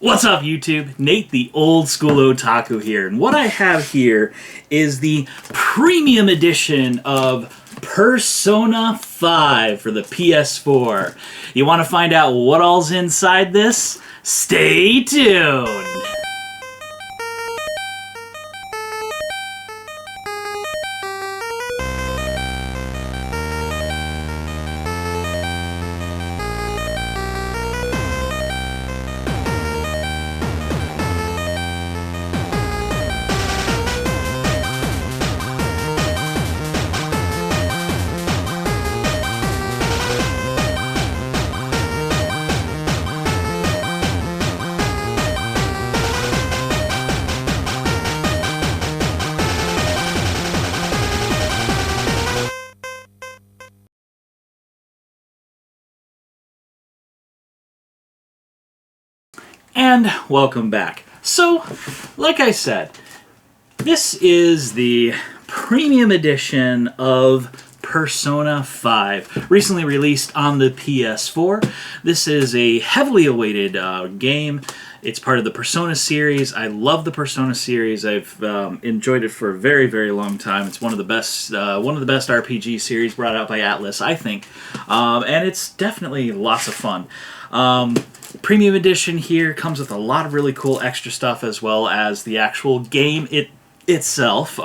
What's up, YouTube? Nate, the old school otaku here, and what I have here is the premium edition of Persona 5 for the PS4. You want to find out what all's inside this? Stay tuned! And welcome back. So, like I said, this is the premium edition of Persona 5, recently released on the PS4. This is a heavily awaited game. It's part of the Persona series. I love the Persona series. I've enjoyed it for a very, very long time. It's one of the best RPG series brought out by Atlas, I think, and it's definitely lots of fun. Premium edition here comes with a lot of really cool extra stuff, as well as the actual game itself.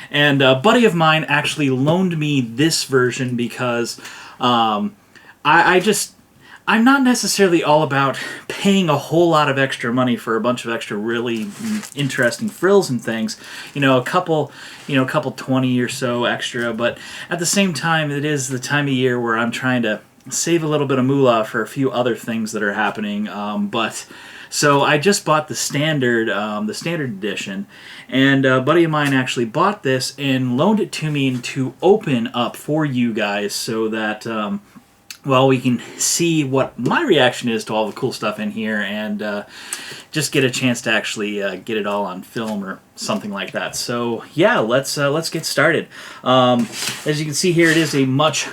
And a buddy of mine actually loaned me this version because I'm not necessarily all about paying a whole lot of extra money for a bunch of extra really interesting frills and things. A couple 20 or so extra, but at the same time, it is the time of year where I'm trying to save a little bit of moolah for a few other things that are happening. So I just bought the standard edition, and a buddy of mine actually bought this and loaned it to me to open up for you guys so that we can see what my reaction is to all the cool stuff in here, and just get a chance to actually get it all on film or something like that. So yeah, let's get started. As you can see here, it is a much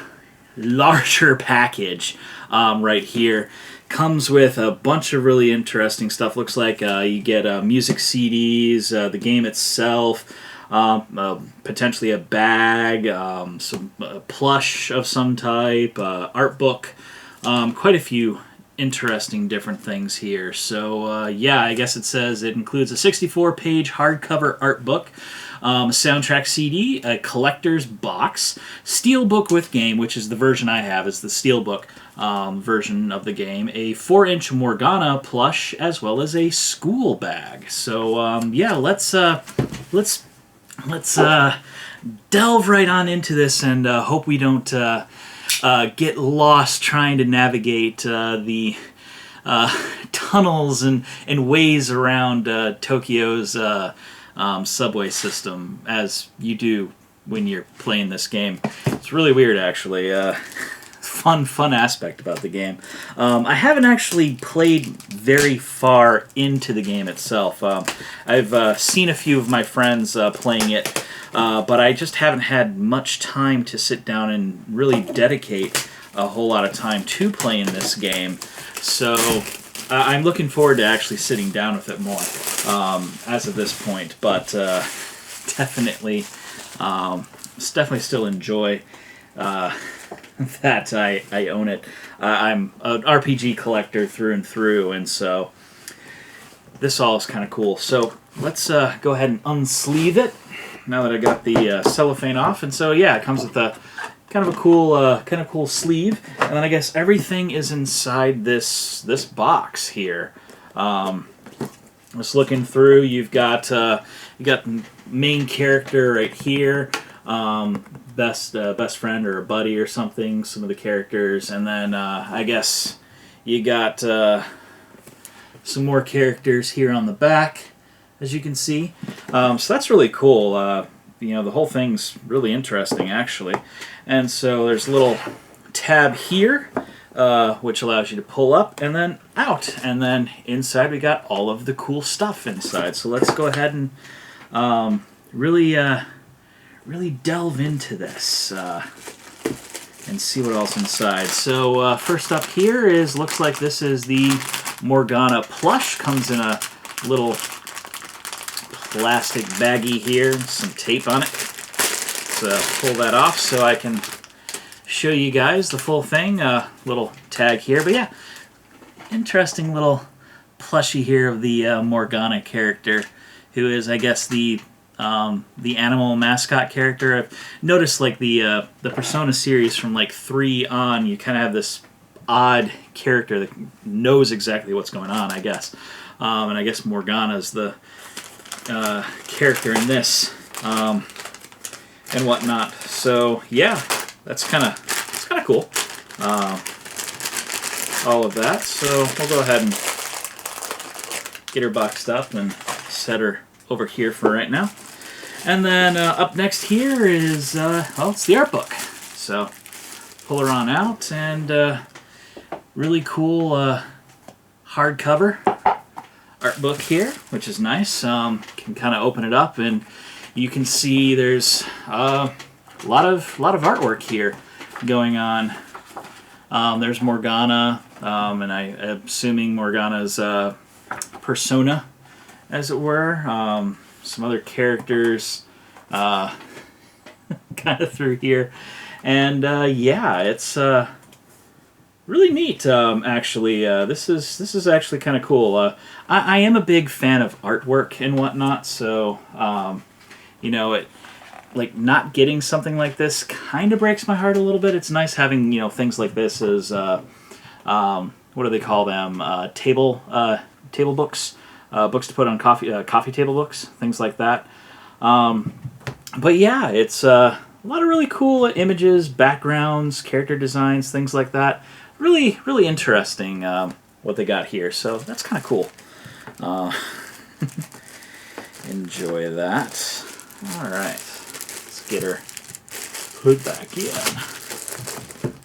larger package right here. Comes with a bunch of really interesting stuff. Looks like you get music CDs, the game itself, potentially a bag, some plush of some type, art book, quite a few interesting different things here. So yeah, I guess it says it includes a 64-page hardcover art book, soundtrack CD, a collector's box, steelbook with game, which is the version I have, is the steelbook version of the game, a 4-inch Morgana plush, as well as a school bag. So yeah, let's delve right on into this, and hope we don't get lost trying to navigate the tunnels and ways around Tokyo's subway system, as you do when you're playing this game. It's really weird, actually. Fun aspect about the game. I haven't actually played very far into the game itself. I've seen a few of my friends playing it, but I just haven't had much time to sit down and really dedicate a whole lot of time to playing this game. So I'm looking forward to actually sitting down with it more as of this point, but definitely still enjoy that I own it. I'm an RPG collector through and through, and so this all is kind of cool. So let's go ahead and unsleeve it now that I got the cellophane off. And so yeah, it comes with a kind of a cool sleeve, and then I guess everything is inside this box here. Just looking through, you got main character right here, best friend or a buddy or something, some of the characters, and then I guess you got some more characters here on the back, as you can see. So that's really cool. The whole thing's really interesting, actually. And so there's a little tab here, which allows you to pull up and then out. And then inside we got all of the cool stuff inside. So let's go ahead and really delve into this and see what else inside. So first up here looks like this is the Morgana plush. Comes in a little plastic baggie here, some tape on it. So pull that off so I can show you guys the full thing. Little tag here, but yeah, interesting little plushie here of the Morgana character, who is, I guess, the animal mascot character. I've noticed, like, the Persona series from like 3 on, you kind of have this odd character that knows exactly what's going on, I guess. And I guess Morgana's the character in this and whatnot. So yeah, that's kind of cool. All of that. So we'll go ahead and get her boxed up and set her over here for right now. And then up next here is, well, it's the art book. So pull her on out, and really cool hardcover art book here, which is nice. Can kind of open it up, and you can see there's a lot of artwork here going on. There's Morgana, and I'm assuming Morgana's persona, as it were. Some other characters kind of through here, and yeah, it's really neat. Actually, this is actually kind of cool. I am a big fan of artwork and whatnot, so you know, it, like, not getting something like this kind of breaks my heart a little bit. It's nice having, you know, things like this as what do they call them? Table books. Books to put on coffee table books, things like that. But yeah, it's a lot of really cool images, backgrounds, character designs, things like that. Really, really interesting what they got here. So that's kind of cool. Enjoy that. All right, let's get her put back in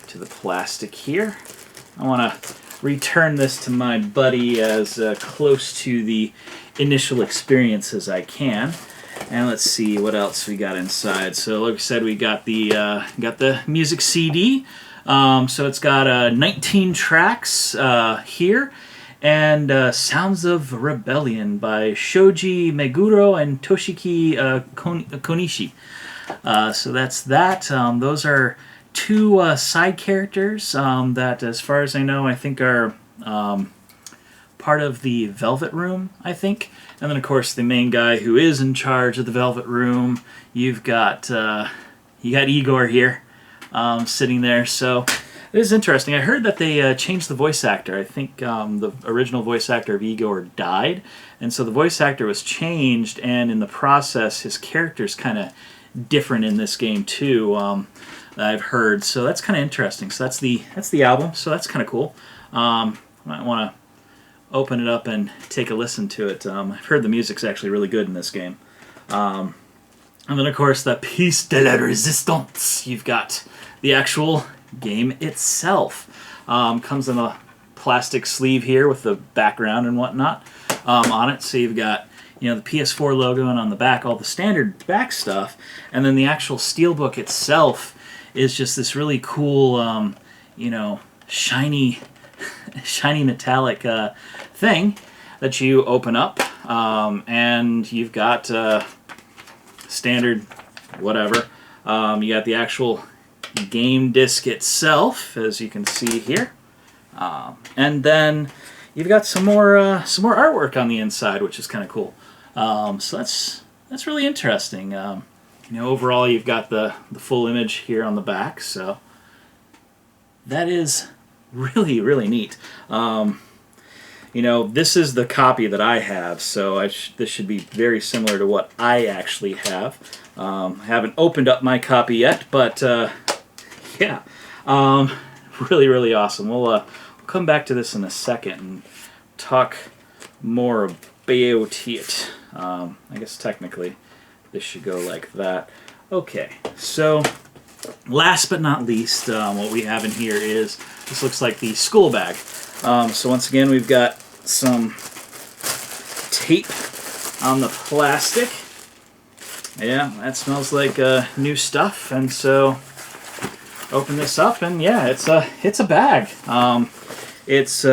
to the plastic here. I want to return this to my buddy as close to the initial experience as I can. And let's see what else we got inside. So like I said, we got the music CD. So it's got 19 tracks here, and Sounds of Rebellion by Shoji Meguro and Toshiki Konishi. So that's that. Those are 2 side characters that, as far as I know, I think are part of the Velvet Room, I think. And then, of course, the main guy who is in charge of the Velvet Room. You got Igor here sitting there. So it is interesting. I heard that they changed the voice actor. I think the original voice actor of Igor died, and so the voice actor was changed, and in the process, his character's kind of different in this game too. I've heard, so that's kind of interesting. So that's the album. So that's kind of cool. Might want to open it up and take a listen to it. I've heard the music's actually really good in this game. And then, of course, the piece de la résistance. You've got the actual game itself. Comes in a plastic sleeve here with the background and whatnot on it. So you've got, you know, the PS4 logo, and on the back all the standard back stuff. And then the actual steelbook itself is just this really cool, you know, shiny metallic thing that you open up, and you've got standard whatever. You got the actual game disc itself, as you can see here, and then you've got some more artwork on the inside, which is kind of cool. So that's really interesting. You know, overall, you've got the full image here on the back, so that is really, really neat. You know, this is the copy that I have, so this should be very similar to what I actually have. I haven't opened up my copy yet, but yeah, really, really awesome. We'll come back to this in a second and talk more about it. I guess technically this should go like that. Okay, so last but not least, what we have in here is, this looks like the school bag. So once again, we've got some tape on the plastic. Yeah, that smells like new stuff. And so open this up, and yeah, it's a bag. It's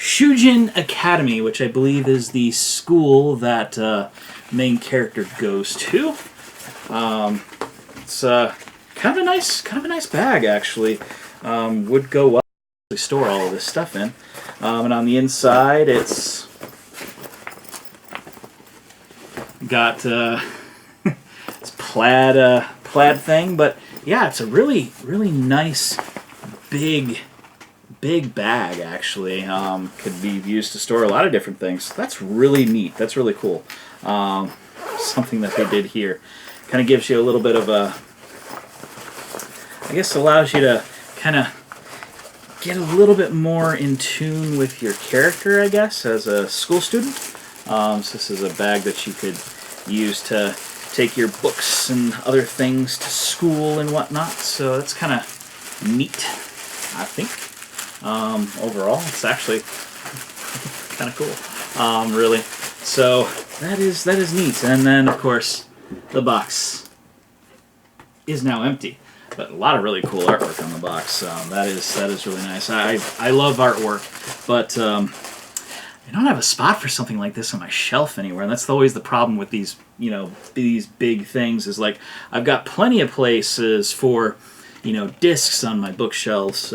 Shujin Academy, which I believe is the school that main character goes to. It's kind of a nice bag, actually. Would go well to store all of this stuff in. And on the inside, it's got it's plaid thing, but yeah, it's a really nice big bag, actually. Could be used to store a lot of different things. That's really neat. That's really cool. Something that they did here. Kind of gives you a little bit of a, I guess allows you to kind of get a little bit more in tune with your character, I guess, as a school student. So this is a bag that you could use to take your books and other things to school and whatnot. So that's kind of neat, I think. Overall, it's actually kind of cool, really. So that is neat. And then, of course, the box is now empty. But a lot of really cool artwork on the box. That is really nice. I love artwork, but I don't have a spot for something like this on my shelf anywhere. And that's always the problem with these, these big things. Is like I've got plenty of places for, discs on my bookshelves.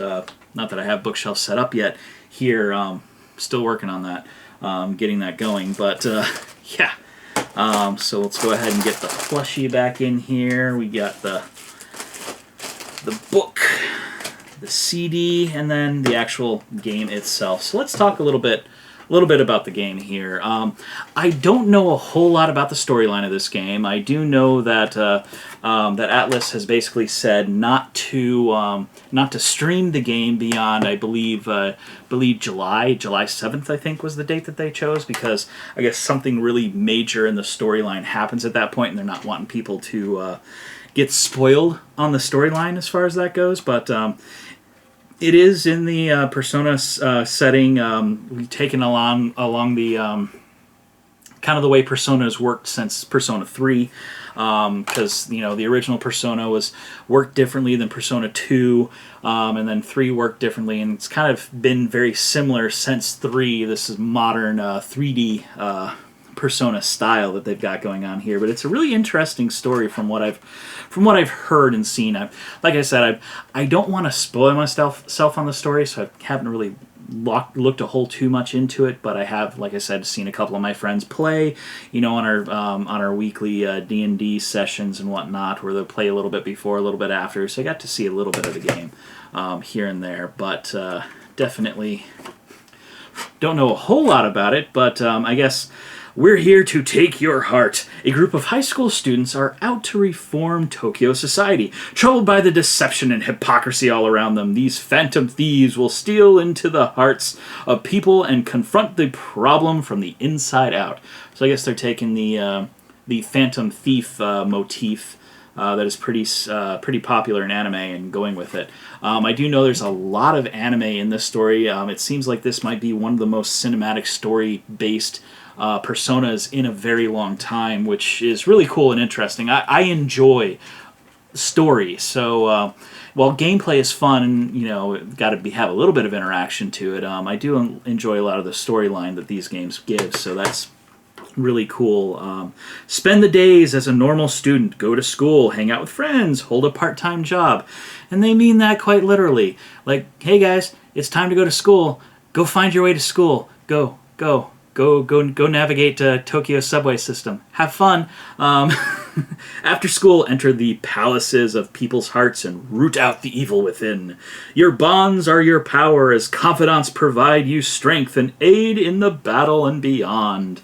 Not that I have bookshelves set up yet here. Still working on that, getting that going. But yeah. So let's go ahead and get the plushie back in here. We got the book, the CD, and then the actual game itself. So let's talk a little bit about the game here. I don't know a whole lot about the storyline of this game. I do know that that Atlas has basically said not to stream the game beyond, I believe July 7th, I think, was the date that they chose, because I guess something really major in the storyline happens at that point, and they're not wanting people to get spoiled on the storyline as far as that goes. But it is in the Persona setting. We've taken along the kind of the way Persona has worked since Persona 3, because the original Persona worked differently than Persona 2, and then 3 worked differently, and it's kind of been very similar since 3. This is modern 3D Persona style that they've got going on here. But it's a really interesting story from what I've heard and seen. Like I said, I don't want to spoil myself on the story, so I haven't really looked a whole too much into it. But I have, like I said, seen a couple of my friends play, on our weekly D&D sessions and whatnot, where they'll play a little bit before, a little bit after. So I got to see a little bit of the game here and there, but definitely don't know a whole lot about it. But I guess we're here to take your heart. A group of high school students are out to reform Tokyo society. Troubled by the deception and hypocrisy all around them, these phantom thieves will steal into the hearts of people and confront the problem from the inside out. So I guess they're taking the phantom thief motif that is pretty popular in anime and going with it. I do know there's a lot of anime in this story. It seems like this might be one of the most cinematic story-based personas in a very long time, which is really cool and interesting. I enjoy story, so while gameplay is fun and got to have a little bit of interaction to it, I do enjoy a lot of the storyline that these games give, so that's really cool. Spend the days as a normal student, go to school, hang out with friends, hold a part-time job. And they mean that quite literally. Like, hey guys, it's time to go to school. Go find your way to school. Go navigate Tokyo subway system. Have fun. After school, enter the palaces of people's hearts and root out the evil within. Your bonds are your power, as confidants provide you strength and aid in the battle and beyond.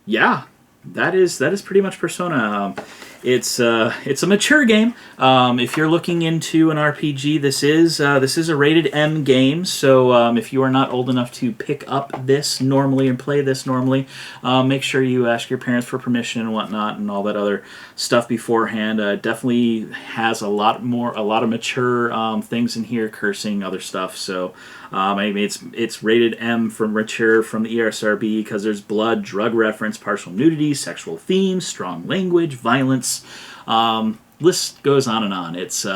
Yeah, that is pretty much Persona. It's a mature game. If you're looking into an RPG, this is a rated M game. So if you are not old enough to pick up this normally and play this normally, make sure you ask your parents for permission and whatnot and all that other stuff beforehand. Definitely has a lot of mature things in here, cursing, other stuff. So it's rated M from mature from the ESRB because there's blood, drug reference, partial nudity, sexual themes, strong language, violence. List goes on and on. It's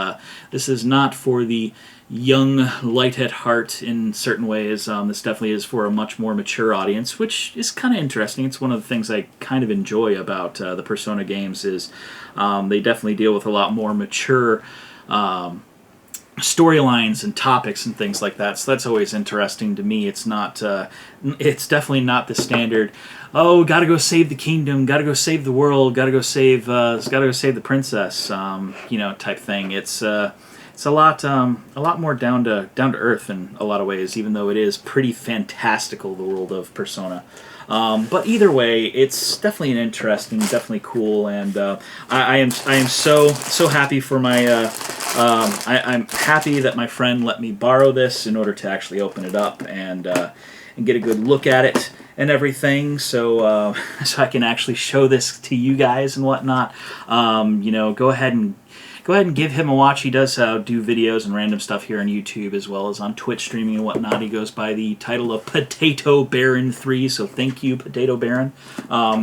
this is not for the young, light at heart in certain ways. This definitely is for a much more mature audience, which is kind of interesting. It's one of the things I kind of enjoy about the Persona games is they definitely deal with a lot more mature storylines and topics and things like that. So that's always interesting to me. It's not. It's definitely not the standard. Oh, gotta go save the kingdom. Gotta go save the world. Gotta go save. Gotta go save the princess. Type thing. It's a lot more down to earth in a lot of ways, even though it is pretty fantastical, the world of Persona. But either way, it's definitely an interesting, definitely cool, and I am so happy for my. I'm happy that my friend let me borrow this in order to actually open it up and get a good look at it and everything, so so I can actually show this to you guys and whatnot. Go ahead and give him a watch. He does do videos and random stuff here on YouTube as well as on Twitch streaming and whatnot. He goes by the title of Potato Baron 3, so thank you, Potato Baron,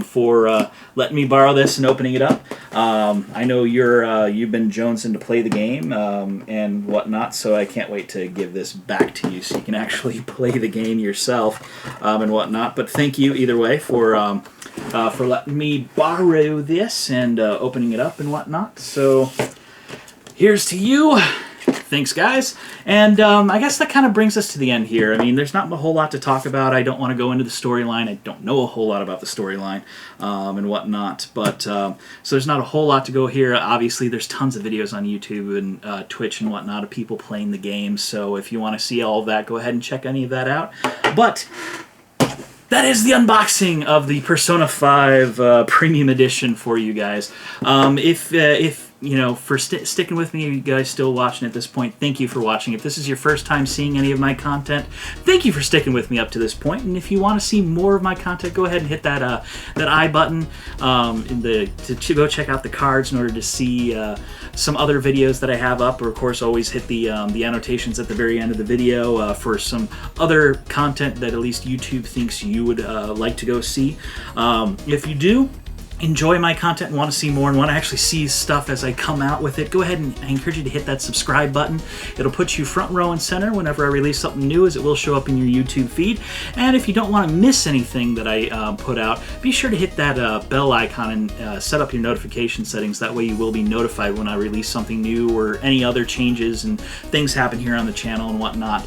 for letting me borrow this and opening it up. I know you've been jonesing to play the game and whatnot, so I can't wait to give this back to you so you can actually play the game yourself and whatnot. But thank you either way for letting me borrow this and opening it up and whatnot. So here's to you. Thanks, guys. And I guess that kind of brings us to the end here. I mean, there's not a whole lot to talk about. I don't want to go into the storyline. I don't know a whole lot about the storyline and whatnot. But so there's not a whole lot to go here. Obviously, there's tons of videos on YouTube and Twitch and whatnot of people playing the game. So if you want to see all of that, go ahead and check any of that out. But that is the unboxing of the Persona 5 Premium Edition for you guys. If for sticking with me, you guys still watching at this point, thank you for watching. If this is your first time seeing any of my content, thank you for sticking with me up to this point. And if you want to see more of my content, go ahead and hit that I button to go check out the cards in order to see some other videos that I have up. Or of course, always hit the annotations at the very end of the video for some other content that at least YouTube thinks you would like to go see. If you do enjoy my content and want to see more and want to actually see stuff as I come out with it, go ahead and I encourage you to hit that subscribe button. It'll put you front row and center whenever I release something new, as it will show up in your YouTube feed. And if you don't want to miss anything that I put out, be sure to hit that bell icon and set up your notification settings. That way you will be notified when I release something new or any other changes and things happen here on the channel and whatnot.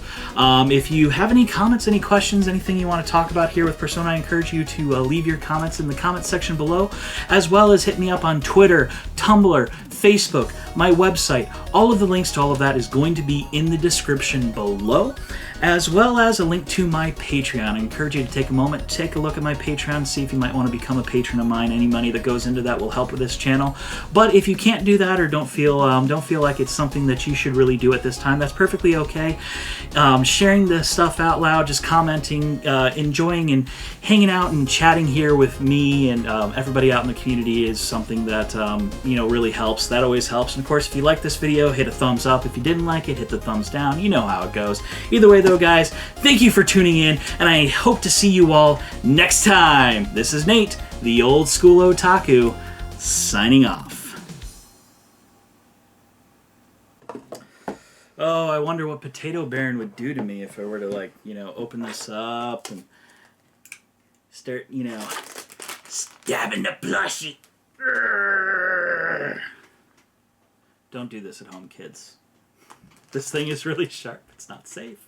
If you have any comments, any questions, anything you want to talk about here with Persona, I encourage you to leave your comments in the comment section below, as well as hit me up on Twitter, Tumblr, Facebook, my website. All of the links to all of that is going to be in the description below, as well as a link to my Patreon. I encourage you to take a moment, take a look at my Patreon, see if you might want to become a patron of mine. Any money that goes into that will help with this channel. But if you can't do that or don't feel like it's something that you should really do at this time, that's perfectly okay. Sharing the stuff out loud, just commenting, enjoying and hanging out and chatting here with me and everybody out in the community is something that really helps. That always helps. And of course, if you like this video, hit a thumbs up. If you didn't like it, hit the thumbs down. You know how it goes. Either way though, guys, thank you for tuning in, and I hope to see you all next time. This is Nate, the old school otaku, signing off. Oh, I wonder what Potato Baron would do to me if I were to, open this up and start, stabbing the plushie. Don't do this at home, kids. This thing is really sharp. It's not safe.